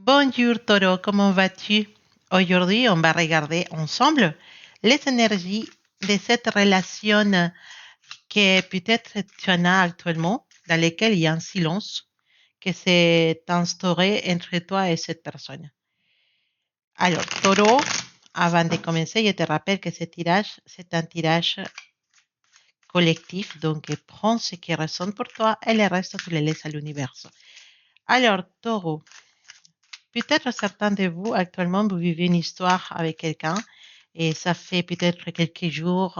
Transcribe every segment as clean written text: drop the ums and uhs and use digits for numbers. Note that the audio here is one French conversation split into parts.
Bonjour Toro, comment vas-tu? Aujourd'hui, on va regarder ensemble les énergies de cette relation que peut-être tu en as actuellement, dans laquelle il y a un silence qui s'est instauré entre toi et cette personne. Alors, Toro, avant de commencer, je te rappelle que ce tirage, c'est un tirage collectif, donc prends ce qui résonne pour toi et le reste, tu le laisses à l'univers. Alors, Taureau, peut-être certains de vous actuellement, vous vivez une histoire avec quelqu'un et ça fait peut-être quelques jours,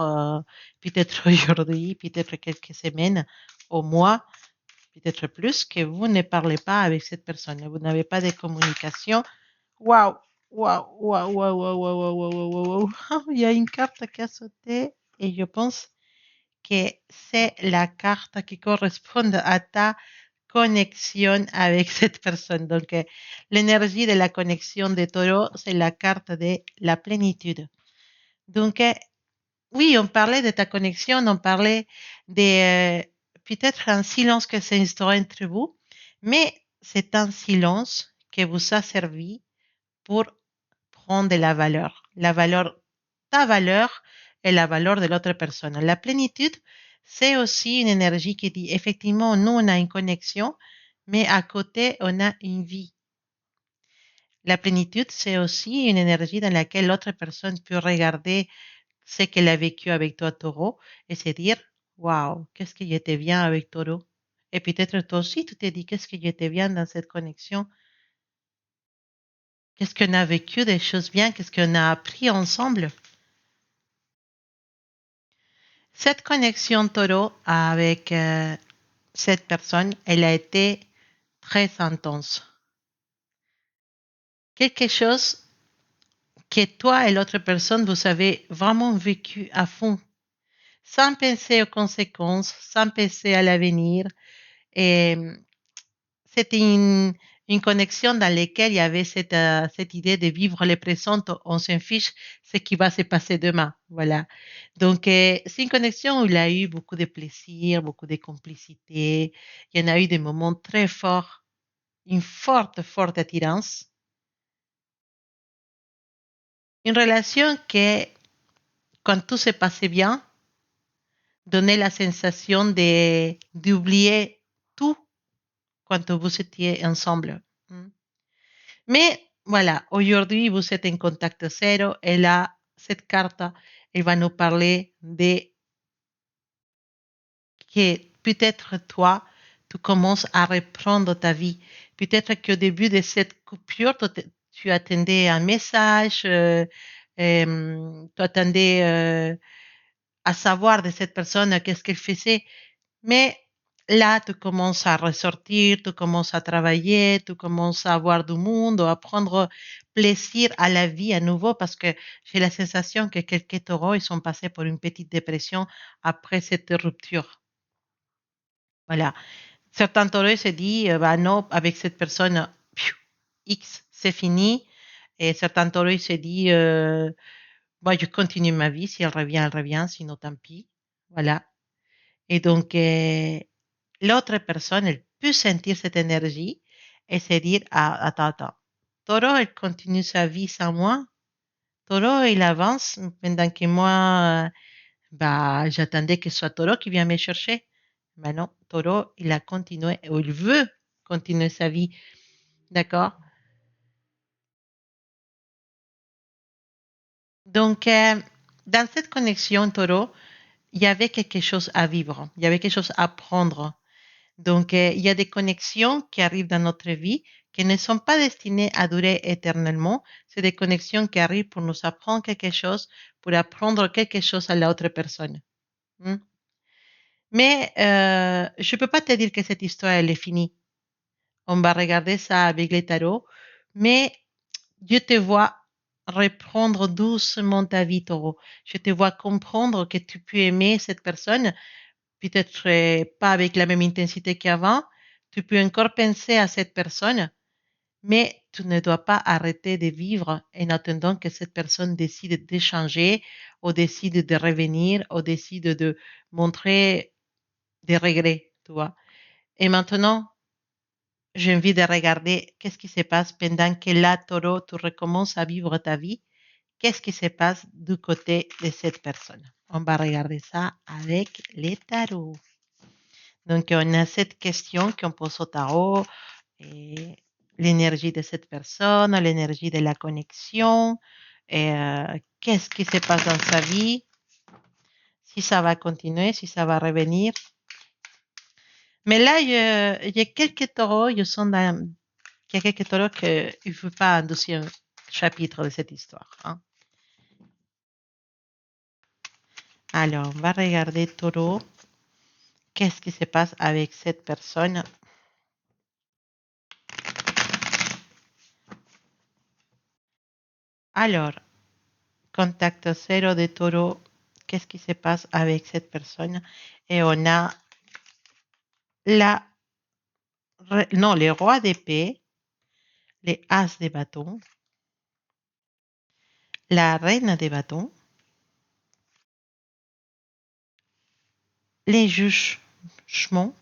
peut-être aujourd'hui, peut-être quelques semaines, au mois, peut-être plus, que vous ne parlez pas avec cette personne. Vous n'avez pas de communication. Waouh, waouh, waouh, waouh, waouh, waouh, waouh, waouh, waouh, waouh. Il y a une carte qui a sauté et je pense que c'est la carte qui correspond à ta connexion avec cette personne. Donc, l'énergie de la connexion de taureau, c'est la carte de la plénitude. Donc, oui, on parlait de ta connexion, on parlait de peut-être un silence que s'est instauré entre vous, mais c'est un silence qui vous a servi pour prendre de la valeur, ta valeur et la valeur de l'autre personne. La plénitude, c'est aussi une énergie qui dit, effectivement, nous, on a une connexion, mais à côté, on a une vie. La plénitude, c'est aussi une énergie dans laquelle l'autre personne peut regarder ce qu'elle a vécu avec toi, taureau, et se dire, waouh, qu'est-ce qui était bien avec taureau. Et peut-être toi aussi, tu t'es dit, qu'est-ce qui était bien dans cette connexion. Qu'est-ce qu'on a vécu des choses bien, qu'est-ce qu'on a appris ensemble. Cette connexion taureau avec cette personne, elle a été très intense. Quelque chose que toi et l'autre personne, vous avez vraiment vécu à fond, sans penser aux conséquences, sans penser à l'avenir. Et c'était une connexion dans laquelle il y avait cette idée de vivre le présent, on s'en fiche ce qui va se passer demain. Voilà. Donc, c'est une connexion où il y a eu beaucoup de plaisir, beaucoup de complicité. Il y en a eu des moments très forts, une forte, forte attirance. Une relation que, quand tout se passait bien, donnait la sensation d'oublier tout quand vous étiez ensemble. Mm. Mais voilà, aujourd'hui, vous êtes en contact zéro et là, cette carte, elle va nous parler de que peut-être toi, tu commences à reprendre ta vie. Peut-être qu'au début de cette coupure, tu attendais un message, tu attendais à savoir de cette personne qu'est-ce qu'elle faisait. Mais là, tu commences à ressortir, tu commences à travailler, tu commences à avoir du monde, à prendre plaisir à la vie à nouveau parce que j'ai la sensation que quelques taureaux, ils sont passés pour une petite dépression après cette rupture. Voilà. Certains taureaux se disent, bah non, avec cette personne, X, c'est fini. Et certains taureaux se disent, bah, je continue ma vie. Si elle revient, sinon tant pis. Voilà. Et donc, l'autre personne, elle peut sentir cette énergie et se dire, ah, attends, attends. Taureau, elle continue sa vie sans moi. Taureau, il avance pendant que moi, bah, j'attendais que ce soit Taureau qui vient me chercher. Mais non, Taureau, il a continué, ou il veut continuer sa vie. D'accord? Donc, dans cette connexion, Taureau, il y avait quelque chose à vivre. Il y avait quelque chose à prendre. Donc, il y a des connexions qui arrivent dans notre vie qui ne sont pas destinées à durer éternellement. C'est des connexions qui arrivent pour nous apprendre quelque chose, pour apprendre quelque chose à l'autre personne. Hmm? Mais je ne peux pas te dire que cette histoire, elle est finie. On va regarder ça avec les tarots. Mais je te vois reprendre doucement ta vie, taureau. Je te vois comprendre que tu peux aimer cette personne, peut-être pas avec la même intensité qu'avant. Tu peux encore penser à cette personne, mais tu ne dois pas arrêter de vivre en attendant que cette personne décide de changer ou décide de revenir ou décide de montrer des regrets, tu vois. Et maintenant, j'ai envie de regarder qu'est-ce qui se passe pendant que là, taureau, tu recommences à vivre ta vie. Qu'est-ce qui se passe du côté de cette personne? On va regarder ça avec les tarots. Donc, on a cette question qu'on pose au tarot, et l'énergie de cette personne, l'énergie de la connexion, et qu'est-ce qui se passe dans sa vie, si ça va continuer, si ça va revenir. Mais là, il y a quelques taureaux, il y a quelques taureaux qu'il ne faut pas un deuxième chapitre de cette histoire. Hein. Alors, on va regarder taureau. Qu'est-ce qui se passe avec cette personne? Alors, contact zéro de taureau. Qu'est-ce qui se passe avec cette personne? Et on a les rois d'épée, les as de bâton, la reine de bâton, les jugements,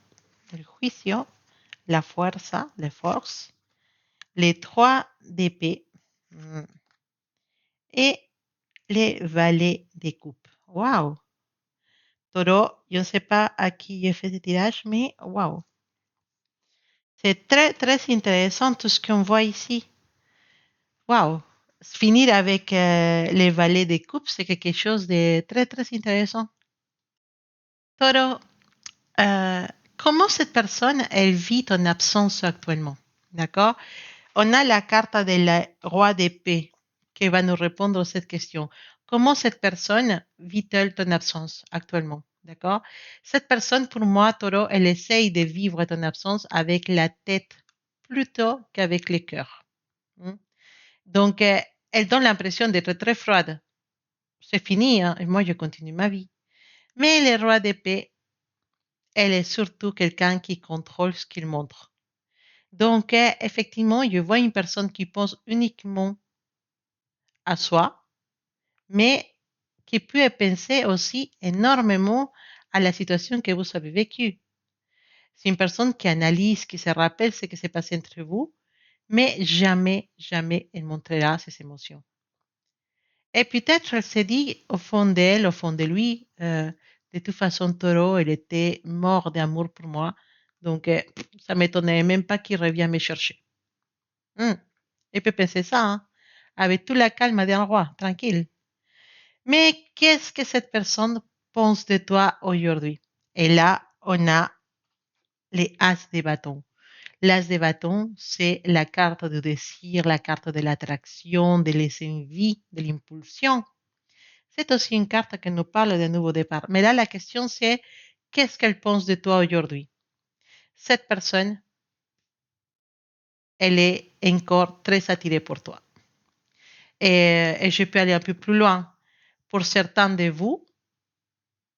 el juicio, la force, les trois d'épée et les valets des coupes. Waouh! Taureau, je ne sais pas à qui j'ai fait ce tirage, mais waouh! C'est très, très intéressant tout ce qu'on voit ici. Waouh! Finir avec les valets des coupes, c'est quelque chose de très, très intéressant. Taureau, euh, comment cette personne, elle vit ton absence actuellement? D'accord? On a la carte de la roi d'épée qui va nous répondre à cette question. Comment cette personne vit-elle ton absence actuellement? D'accord? Cette personne, pour moi, Taureau, elle essaye de vivre ton absence avec la tête plutôt qu'avec le cœur. Hmm? Donc, elle donne l'impression d'être très froide. C'est fini, hein, et moi, je continue ma vie. Mais le roi d'épée, elle est surtout quelqu'un qui contrôle ce qu'il montre. Donc, effectivement, je vois une personne qui pense uniquement à soi, mais qui peut penser aussi énormément à la situation que vous avez vécue. C'est une personne qui analyse, qui se rappelle ce qui s'est passé entre vous, mais jamais, jamais elle montrera ses émotions. Et peut-être elle s'est dit au fond d'elle, au fond de lui, de toute façon, Taureau, il était mort d'amour pour moi, donc ça m'étonnait même pas qu'il revienne me chercher. Elle peut penser ça, hein, avec tout la calme d'un roi, tranquille. Mais qu'est-ce que cette personne pense de toi aujourd'hui? Et là, on a les as de bâton. L'as de bâton, c'est la carte du désir, la carte de l'attraction, de l'envie, de l'impulsion. C'est aussi une carte qui nous parle de nouveau départ. Mais là, la question, c'est qu'est-ce qu'elle pense de toi aujourd'hui? Cette personne, elle est encore très attirée pour toi. Et je peux aller un peu plus loin. Pour certains de vous,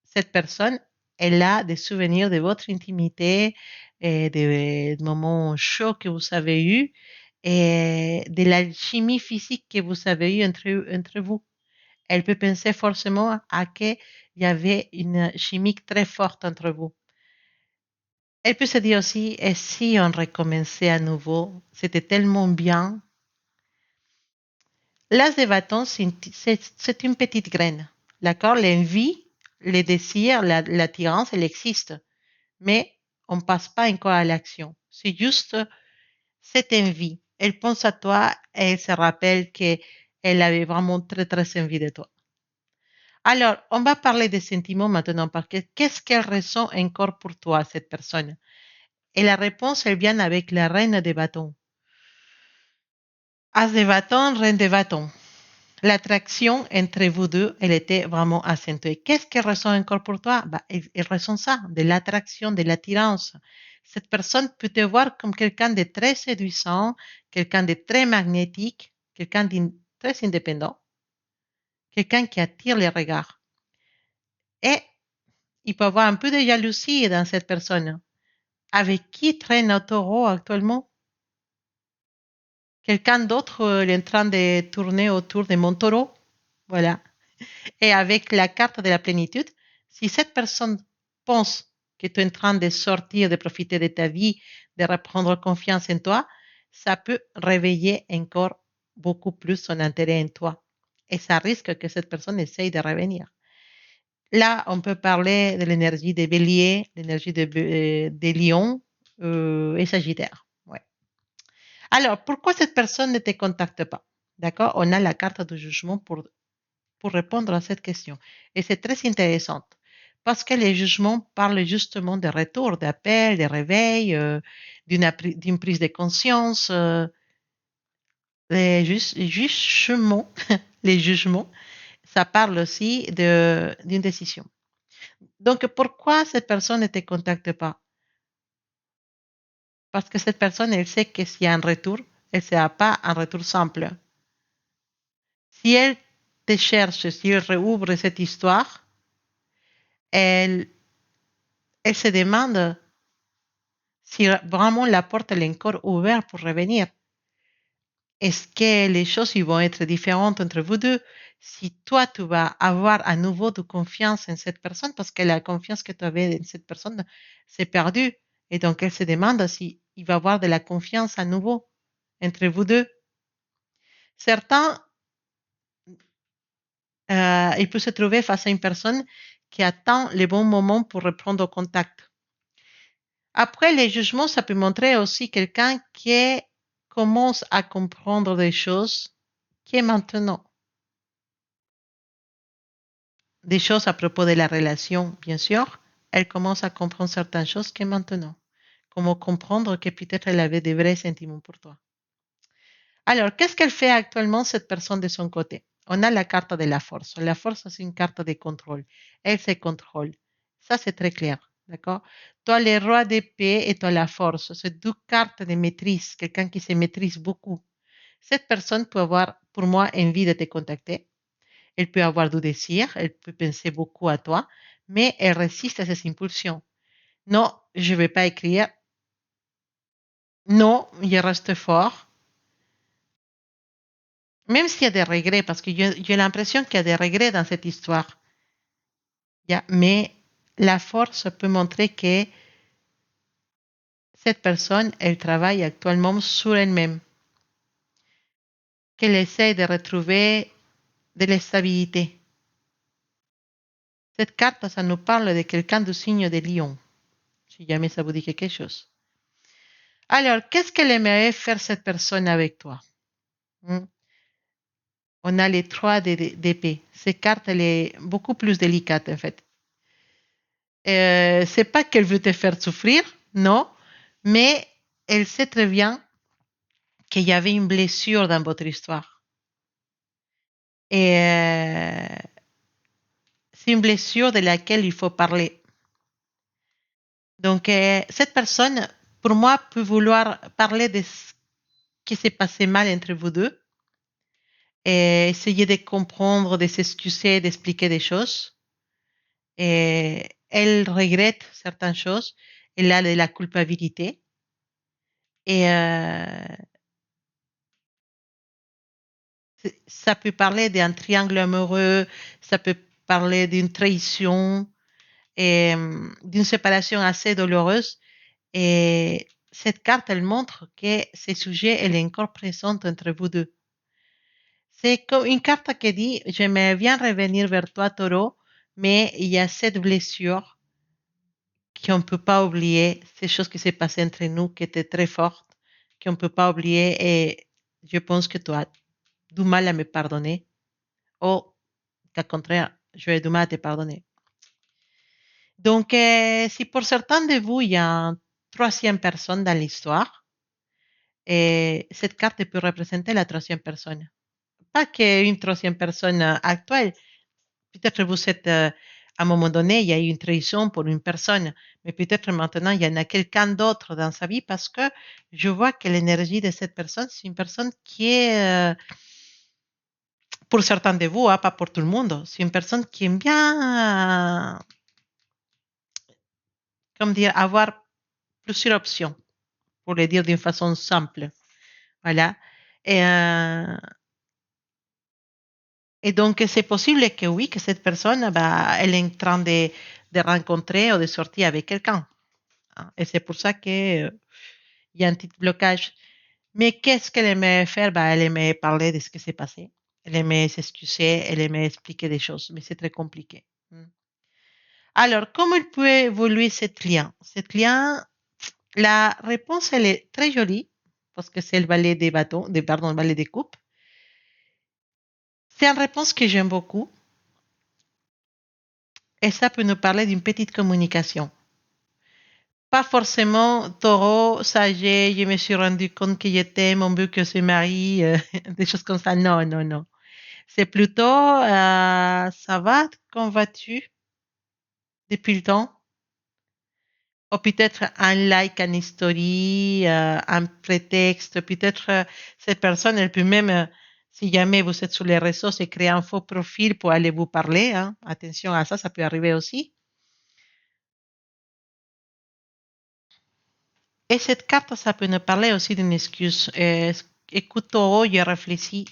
cette personne, elle a des souvenirs de votre intimité, et des moments chauds que vous avez eus et de l'alchimie physique que vous avez eue entre vous. Elle peut penser forcément à qu'il y avait une chimique très forte entre vous. Elle peut se dire aussi, et si on recommençait à nouveau, c'était tellement bien. L'as de bâton, c'est une petite graine. D'accord? L'envie, le désir, l'attirance, elle existe. Mais on ne passe pas encore à l'action. C'est juste cette envie. Elle pense à toi et elle se rappelle qu'elle avait vraiment très, très envie de toi. Alors, on va parler des sentiments maintenant parce que qu'est-ce qu'elle ressent encore pour toi, cette personne? Et la réponse, elle vient avec la reine des bâtons. As de bâtons, reine de bâtons. L'attraction entre vous deux, elle était vraiment accentuée. Qu'est-ce qu'elle ressent encore pour toi? Bah, elle ressent ça, de l'attraction, de l'attirance. Cette personne peut te voir comme quelqu'un de très séduisant, quelqu'un de très magnétique, quelqu'un de très indépendant, quelqu'un qui attire les regards. Et il peut y avoir un peu de jalousie dans cette personne. Avec qui traîne un taureau actuellement? Quelqu'un d'autre est en train de tourner autour de mon taureau? Voilà. Et avec la carte de la plénitude, si cette personne pense que tu es en train de sortir, de profiter de ta vie, de reprendre confiance en toi, ça peut réveiller encore beaucoup plus son intérêt en toi. Et ça risque que cette personne essaye de revenir. Là, on peut parler de l'énergie des béliers, l'énergie des lions et sagittaires. Ouais. Alors, pourquoi cette personne ne te contacte pas? D'accord? On a la carte de jugement pour répondre à cette question. Et c'est très intéressant parce que les jugements parlent justement de retour, d'appel, de réveil, d'une prise de conscience. Jugements, les jugements, ça parle aussi d'une décision. Donc, pourquoi cette personne ne te contacte pas? Parce que cette personne, elle sait que s'il y a un retour, elle ne sera pas un retour simple. Si elle te cherche, si elle rouvre cette histoire, elle, elle se demande si vraiment la porte est encore ouverte pour revenir. Est-ce que les choses vont être différentes entre vous deux? Si toi, tu vas avoir à nouveau de confiance en cette personne, parce que la confiance que tu avais en cette personne s'est perdue, et donc elle se demande si il va y avoir de la confiance à nouveau entre vous deux. Certains, il peut se trouver face à une personne qui attend les bons moments pour reprendre contact. Après, les jugements, ça peut montrer aussi quelqu'un qui commence à comprendre des choses qui est maintenant. Des choses à propos de la relation, bien sûr. Elle commence à comprendre certaines choses qui est maintenant. Comment comprendre que peut-être elle avait des vrais sentiments pour toi. Alors, qu'est-ce qu'elle fait actuellement, cette personne de son côté? On a la carte de la force. La force, c'est une carte de contrôle. Elle se contrôle. Ça, c'est très clair. D'accord? Toi, le roi d'épée et toi, la force. C'est deux cartes de maîtrise. Quelqu'un qui se maîtrise beaucoup. Cette personne peut avoir, pour moi, envie de te contacter. Elle peut avoir du désir. Elle peut penser beaucoup à toi. Mais elle résiste à ses impulsions. Non, je ne vais pas écrire. Non, je reste fort. Même s'il y a des regrets, parce que j'ai l'impression qu'il y a des regrets dans cette histoire. Mais la force peut montrer que cette personne, elle travaille actuellement sur elle-même, qu'elle essaie de retrouver de la stabilité. Cette carte, ça nous parle de quelqu'un du signe de Lion, si jamais ça vous dit quelque chose. Alors, qu'est-ce qu'elle aimerait faire cette personne avec toi? On a les trois d'épée. Cette carte, elle est beaucoup plus délicate, en fait. C'est pas qu'elle veut te faire souffrir, non, mais elle sait très bien qu'il y avait une blessure dans votre histoire. Et c'est une blessure de laquelle il faut parler. Donc, cette personne, pour moi, peut vouloir parler de ce qui s'est passé mal entre vous deux et essayer de comprendre, de s'excuser, d'expliquer des choses. Et elle regrette certaines choses. Elle a de la culpabilité. Et ça peut parler d'un triangle amoureux, ça peut parler d'une trahison et d'une séparation assez douloureuse. Et cette carte, elle montre que ce sujet, elle est encore présente entre vous deux. C'est comme une carte qui dit, j'aimerais bien revenir vers toi, taureau, mais il y a cette blessure qu'on ne peut pas oublier, ces choses qui s'est passées entre nous qui étaient très fortes, qu'on ne peut pas oublier et je pense que tu as du mal à me pardonner. Ou, qu'au contraire, je vais du mal à te pardonner. Donc, si pour certains de vous, il y a une troisième personne dans l'histoire, cette carte peut représenter la troisième personne. Pas qu'une troisième personne actuelle. Peut-être vous êtes, à un moment donné, il y a eu une trahison pour une personne, mais peut-être maintenant, il y en a quelqu'un d'autre dans sa vie parce que je vois que l'énergie de cette personne, c'est une personne qui est, pour certains de vous, pas pour tout le monde, c'est une personne qui aime bien, comme dire, avoir plusieurs options, pour le dire d'une façon simple. Voilà. Et, euh, et donc, c'est possible que oui, que cette personne, bah, elle est en train de rencontrer ou de sortir avec quelqu'un. Et c'est pour ça que il y a un petit blocage. Mais qu'est-ce qu'elle aimait faire? Bah, elle aimait parler de ce qui s'est passé. Elle aimait s'excuser, elle aimait expliquer des choses, mais c'est très compliqué. Mm. Alors, comment il peut évoluer cette lien? Cette lien, la réponse, elle est très jolie, parce que c'est le ballet des bâtons, pardon, le ballet des coupes. C'est une réponse que j'aime beaucoup, et ça peut nous parler d'une petite communication. Pas forcément taureau, sage, je me suis rendu compte que j'étais mon but que se marie, des choses comme ça. Non, non, non. C'est plutôt, ça va, comment vas-tu depuis le temps? Ou peut-être un like, un story, un prétexte. Peut-être cette personne, elle peut même, si jamais vous êtes sur les réseaux, se créer un faux profil pour aller vous parler. Hein. Attention à ça, ça peut arriver aussi. Et cette carte, ça peut nous parler aussi d'une excuse. Écoute, Taureau, j'ai réfléchi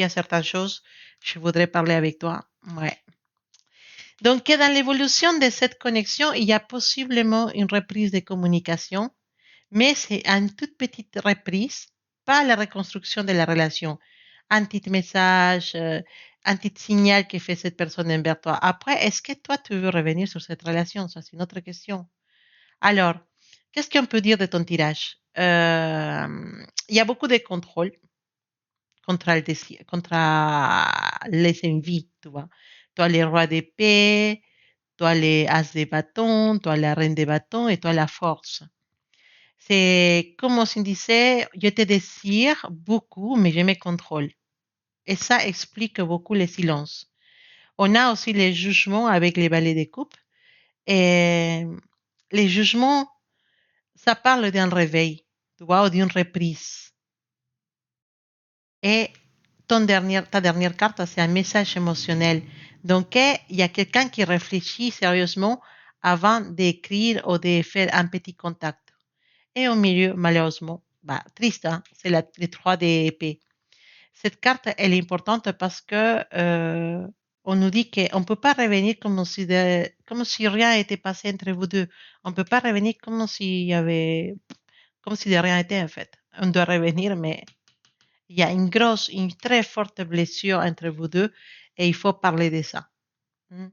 à certaines choses. Je voudrais parler avec toi. Ouais. Donc, dans l'évolution de cette connexion, il y a possiblement une reprise de communication, mais c'est une toute petite reprise, pas la reconstruction de la relation. Un petit message, un petit signal que fait cette personne envers toi. Après, est-ce que toi, tu veux revenir sur cette relation? Ça, c'est une autre question. Alors, qu'est-ce qu'on peut dire de ton tirage? Il y a beaucoup de contrôle contre les envies, tu vois. Toi, les rois d'épée, toi, les as de bâton, toi, la reine de bâton et toi, la force. C'est comme on se disait, je te désire beaucoup, mais je me contrôle. Et ça explique beaucoup les silences. On a aussi les jugements avec les balais de coupe. Et les jugements, ça parle d'un réveil, tu vois, ou d'une reprise. Et ta dernière carte, c'est un message émotionnel. Donc, il y a quelqu'un qui réfléchit sérieusement avant d'écrire ou de faire un petit contact. Et au milieu, malheureusement, bah, triste, hein, c'est les trois d'épée. Cette carte, elle est importante parce que on nous dit qu'on ne peut pas revenir comme si rien n'était passé entre vous deux. On ne peut pas revenir comme si de rien n'était en fait. On doit revenir, mais il y a une très forte blessure entre vous deux et il faut parler de ça. Mm.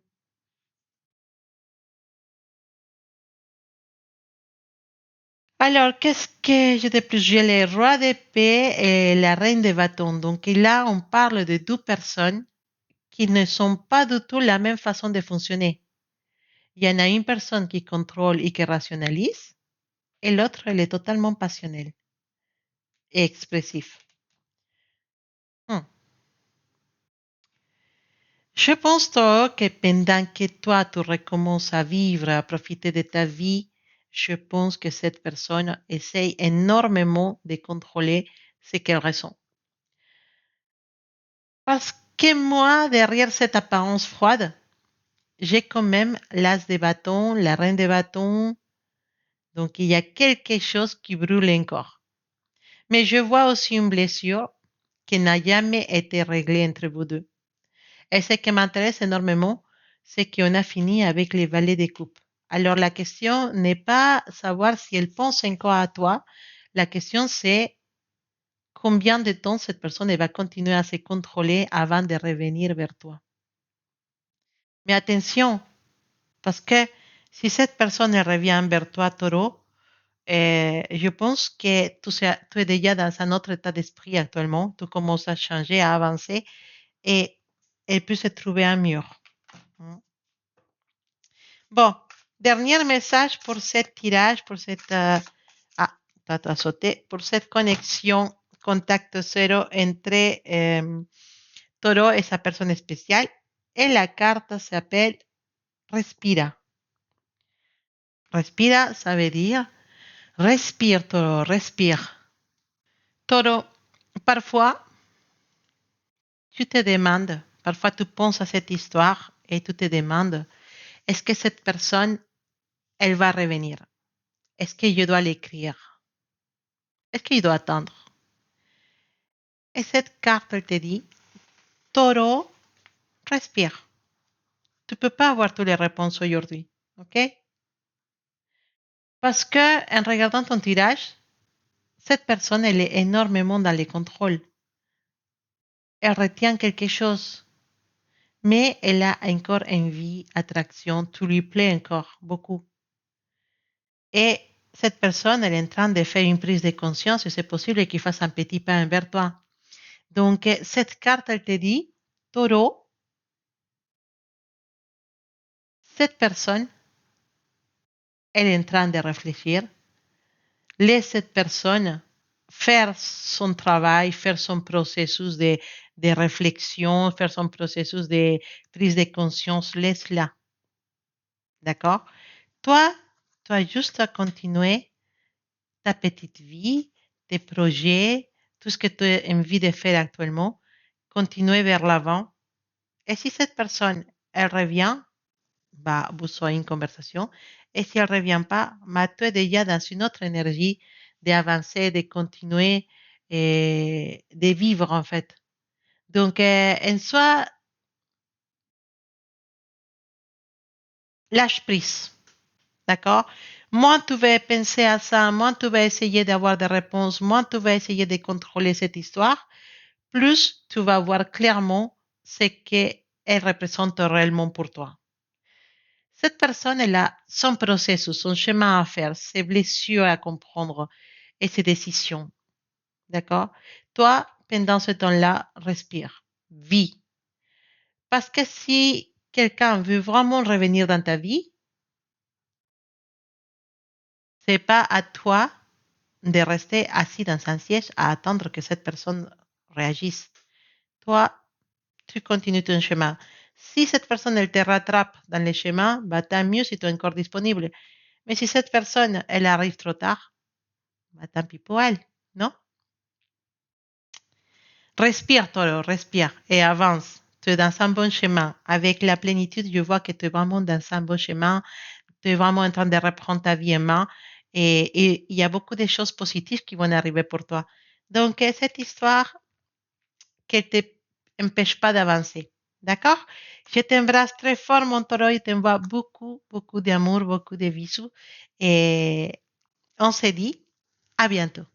Alors, qu'est-ce que j'ai de plus? J'ai le roi d'épée et la reine de bâton. Donc là, on parle de deux personnes qui ne sont pas du tout la même façon de fonctionner. Il y en a une personne qui contrôle et qui rationalise, et l'autre, elle est totalement passionnelle et expressif. Hmm. Je pense toi que pendant que toi, tu recommences à vivre, à profiter de ta vie, je pense que cette personne essaye énormément de contrôler ce qu'elle ressent. Parce que moi, derrière cette apparence froide, j'ai quand même l'as des bâtons, la reine des bâtons. Donc, il y a quelque chose qui brûle encore. Mais je vois aussi une blessure qui n'a jamais été réglée entre vous deux. Et ce qui m'intéresse énormément, c'est qu'on a fini avec les valets des coupes. Alors, la question n'est pas savoir si elle pense encore à toi. La question, c'est combien de temps cette personne va continuer à se contrôler avant de revenir vers toi. Mais attention, parce que si cette personne revient vers toi, taureau, je pense que tu es déjà dans un autre état d'esprit actuellement. Tu commences à changer, à avancer et elle peut se trouver un mur. Mm. Bon, dernier message pour ce tirage, pour cette t'as sauté, pour cette connexion contact zéro entre Toro et sa personne spéciale. Et la carte s'appelle Respira. Respira, ça veut dire respire, Toro, respire. Toro, parfois, tu te demandes, parfois tu penses à cette histoire et tu te demandes, est-ce que cette personne, elle va revenir? Est-ce que je dois l'écrire? Est-ce que je dois attendre? Et cette carte, elle te dit, taureau, respire. Tu ne peux pas avoir toutes les réponses aujourd'hui, ok? Parce que en regardant ton tirage, Cette personne, elle est énormément dans les contrôles. Elle retient quelque chose, mais elle a encore envie, attraction, tu lui plais encore beaucoup. Et cette personne, elle est en train de faire une prise de conscience et c'est possible qu'il fasse un petit pas vers toi. Donc, cette carte, elle te dit, taureau, cette personne, elle est en train de réfléchir. Laisse cette personne faire son travail, faire son processus de réflexion, faire son processus de prise de conscience. Laisse-la. D'accord? Toi, tu as juste à continuer ta petite vie, tes projets, tout ce que tu as envie de faire actuellement. Continuer vers l'avant. Et si cette personne, elle revient, bah, vous aurez une conversation. Et si elle ne revient pas, bah, tu es déjà dans une autre énergie d'avancer, de continuer et de vivre en fait. Donc, en soi, lâche prise. D'accord? Moins tu vas penser à ça, moins tu vas essayer d'avoir des réponses, moins tu vas essayer de contrôler cette histoire, plus tu vas voir clairement ce qu'elle représente réellement pour toi. Cette personne, elle a son processus, son chemin à faire, ses blessures à comprendre et ses décisions. D'accord? Toi, pendant ce temps-là, respire, vis. Parce que si quelqu'un veut vraiment revenir dans ta vie, c'est pas à toi de rester assis dans un siège à attendre que cette personne réagisse. Toi, tu continues ton chemin. Si cette personne, elle te rattrape dans le chemin, bah, tant mieux si tu es encore disponible. Mais si cette personne, elle arrive trop tard, bah, tant pis pour elle, non? Respire, Toro, respire et avance. Tu es dans un bon chemin. Avec la plénitude, je vois que tu es vraiment dans un bon chemin. Tu es vraiment en train de reprendre ta vie en main. Et il y a beaucoup de choses positives qui vont arriver pour toi. Donc, cette histoire qu'elle ne t'empêche pas d'avancer. D'accord? Je t'embrasse très fort, mon taureau, et t'envoie beaucoup, beaucoup d'amour, beaucoup de bisous. Et on se dit à bientôt.